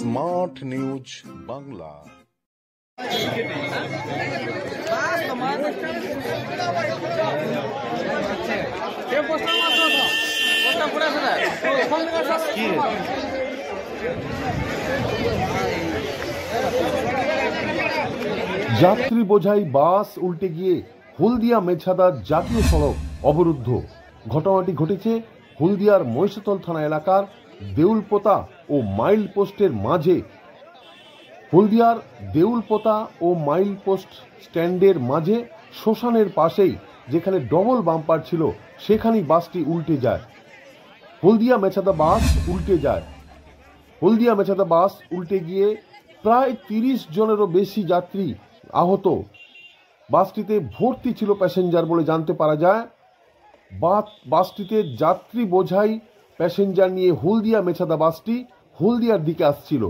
Smart news Bangla. যাত্রী বোঝাই বাস উল্টে গিয়ে হলদিয়া মেছাদা জাতীয় সড়ক অবরুদ্ধ। ঘটনাটি ঘটেছে হলদিয়ার মহিষাতল থানা এলাকার দেউলপোতা ও মাইল পোস্টের মাঝে। হলদিয়ার দেউলপোতা ও মাইল পোস্ট স্ট্যান্ডের মাঝে শ্মশানের পাশেই যেখানে ডবল বাম্পার ছিল সেখানেই বাসটি উল্টে যায়। হলদিয়া মেছাদা বাস উল্টে যায়। হলদিয়া মেছাদা বাস উল্টে গিয়ে প্রায় 30 জনেরও বেশি যাত্রী আহত। বাসটিতে ভর্তি ছিল প্যাসেঞ্জার বলে জানতে পারা যায়। বাসটিতে যাত্রী বোঝাই প্যাসেঞ্জার নিয়ে হলদিয়া মেছাদা বাসটি হলদিয়ার দিকে আসছিল।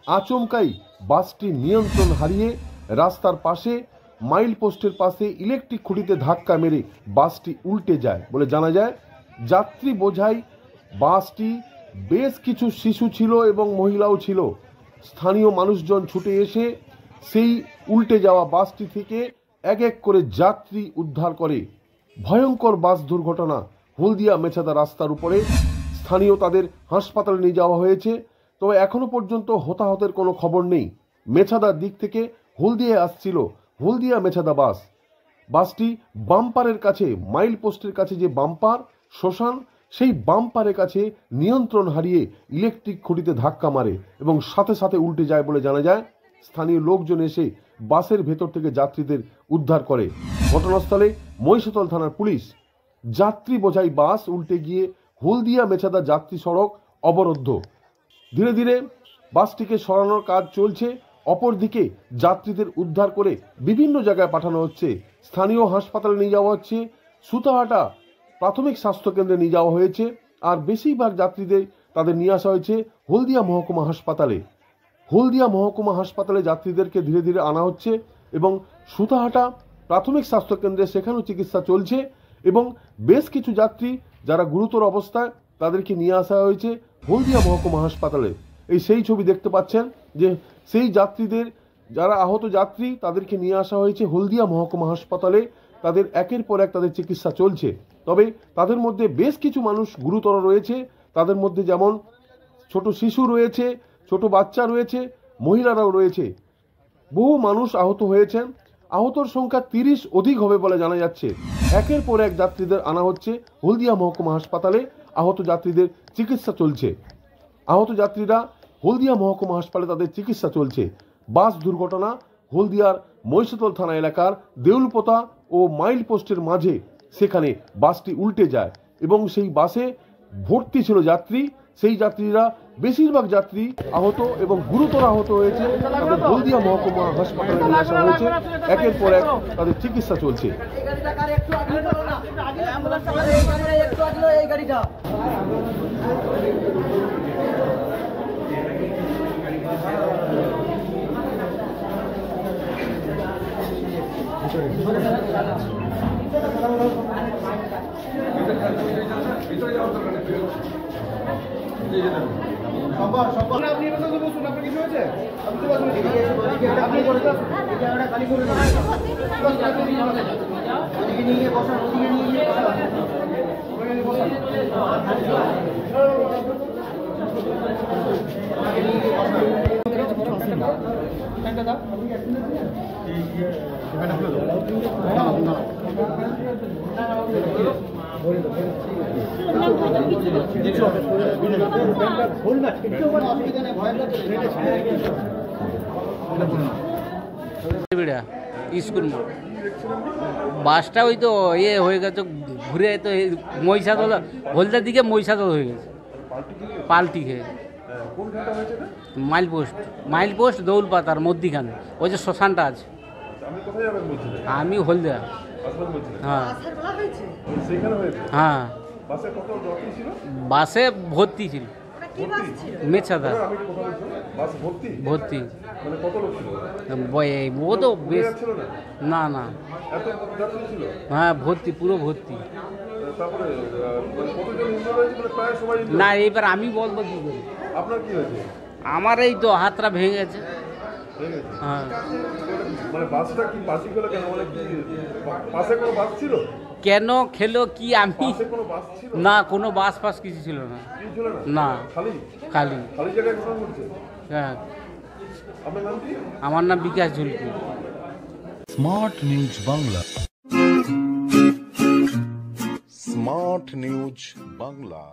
আচমকাই বাসটি নিয়ন্ত্রণ হারিয়ে রাস্তার পাশে মাইল পোস্টের পাশে ইলেকট্রিক খুঁটিতে ধাক্কা মেরে বাসটি উল্টে যায় বলে জানা যায়। যাত্রী বোঝাই বাসটি বেশ কিছু শিশু ছিল এবং মহিলাও ছিল। স্থানীয় মানুষজন ছুটে এসে সেই উল্টে যাওয়া বাসটি থেকে এক এক করে যাত্রী উদ্ধার করে। ভয়ঙ্কর বাস দুর্ঘটনা হলদিয়া মেছাদা রাস্তার উপরে। স্থানীয় তাদের হাসপাতালে নিয়ে যাওয়া হয়েছে, তবে এখনো পর্যন্ত হতাহতের কোনো খবর নেই। মেছাদার দিক থেকে হলদিয়ায় আসছিল হলদিয়া মেছাদা বাস। বাসটি বাম্পারের কাছে, মাইল পোস্টের কাছে যে বাম্পার শ্মশান, সেই বাম্পারের কাছে নিয়ন্ত্রণ হারিয়ে ইলেকট্রিক খুঁটিতে ধাক্কা মারে এবং সাথে সাথে উল্টে যায় বলে জানা যায়। স্থানীয় লোকজন এসে বাসের ভেতর থেকে যাত্রীদের উদ্ধার করে। ঘটনাস্থলে মহিষাতল থানার পুলিশ। যাত্রী বোঝাই বাস উল্টে গিয়ে হলদিয়া মেছাদা যাত্রী সড়ক অবরুদ্ধ। ধীরে ধীরে বাসটিকে সরানোর কাজ চলছে। অপরদিকে যাত্রীদের উদ্ধার করে বিভিন্ন জায়গায় পাঠানো হচ্ছে। স্থানীয় হাসপাতালে নিয়ে যাওয়া হচ্ছে, সুতাহাটা প্রাথমিক স্বাস্থ্যকেন্দ্রে নিয়ে যাওয়া হয়েছে, আর বেশিরভাগ যাত্রীদের তাদের নিয়ে আসা হয়েছে হলদিয়া মহকুমা হাসপাতালে। হলদিয়া মহকুমা হাসপাতালে যাত্রীদেরকে ধীরে ধীরে আনা হচ্ছে এবং সুতাহাটা প্রাথমিক স্বাস্থ্যকেন্দ্রে সেখানেও চিকিৎসা চলছে এবং বেশ কিছু যাত্রী যারা গুরুতর অবস্থায় তাদেরকে নিয়ে আসা হয়েছে হলদিয়া মহকুমা হাসপাতালে। এই সেই ছবি দেখতে পাচ্ছেন যে সেই যাত্রীদের যারা আহত যাত্রী তাদেরকে নিয়ে আসা হয়েছে হলদিয়া মহকুমা হাসপাতালে। তাদের একের পর এক তাদের চিকিৎসা চলছে, তবে তাদের মধ্যে বেশ কিছু মানুষ গুরুতর রয়েছে। তাদের মধ্যে যেমন ছোট শিশু রয়েছে, ছোট বাচ্চা রয়েছে, মহিলারাও রয়েছে। বহু মানুষ আহত হয়েছেন। আহতর সংখ্যা 30 অধিক হবে বলে জানা যাচ্ছে। একের পর এক যাত্রীদের আনা হচ্ছে হলদিয়া মহকুমা হাসপাতালে। আহত যাত্রীদের চিকিৎসা চলছে। আহত যাত্রীরা হলদিয়া মহকুমা হাসপাতালে তাদের চিকিৎসা চলছে। বাস দুর্ঘটনা হলদিয়ার মহিষাতল থানা এলাকার দেউলপোতা ও মাইল পোস্টের মাঝে। সেখানে বাসটি উল্টে যায় এবং সেই বাসে ভর্তি ছিল যাত্রী। সেই যাত্রীরা বেশিরভাগ যাত্রী আহত এবং গুরুতর আহত হয়েছে। তাদের হলদিয়া মহকুমা হাসপাতালে নিয়ে আসা হয়েছে। একের পর এক তাদের চিকিৎসা চলছে। স্কুল বাসটা ওই তো ইয়ে হয়ে গেছে, ঘুরে তো মহিষাদল হলদিয়ার দিকে মহিষাদল হয়ে গেছে, পাল্টি খেয়ে। মাইল পোস্ট দৌলপাতার মধ্যিখানে ওই যে শ্মশানটা আছে। আমি হলদিয়া। হ্যাঁ হ্যাঁ, বাসে ভর্তি ছিল। মেছাদা ভর্তি। ও তো বেশ, না না, হ্যাঁ ভর্তি, পুরো ভর্তি। না এবার আমি বলবো কি করে। আমার এই তো হাতটা ভেঙে গেছে। ঠিক আছে। হ্যাঁ, মানে বাসটা কি বাসি গেলো কেন? মানে কি পাশে কোনো বাস ছিল? কেন খেলো কি আমি পাশে কোনো বাস ছিল? না, কোনো বাস ফাস কিছু ছিল না। কি ছিল না? না, খালি খালি। খালি জায়গায় ঘটনা ঘটছে। হ্যাঁ, আপনার নাম কি? আমার নাম Bikash Jhulki. Smart news Bangla, smart news Bangla.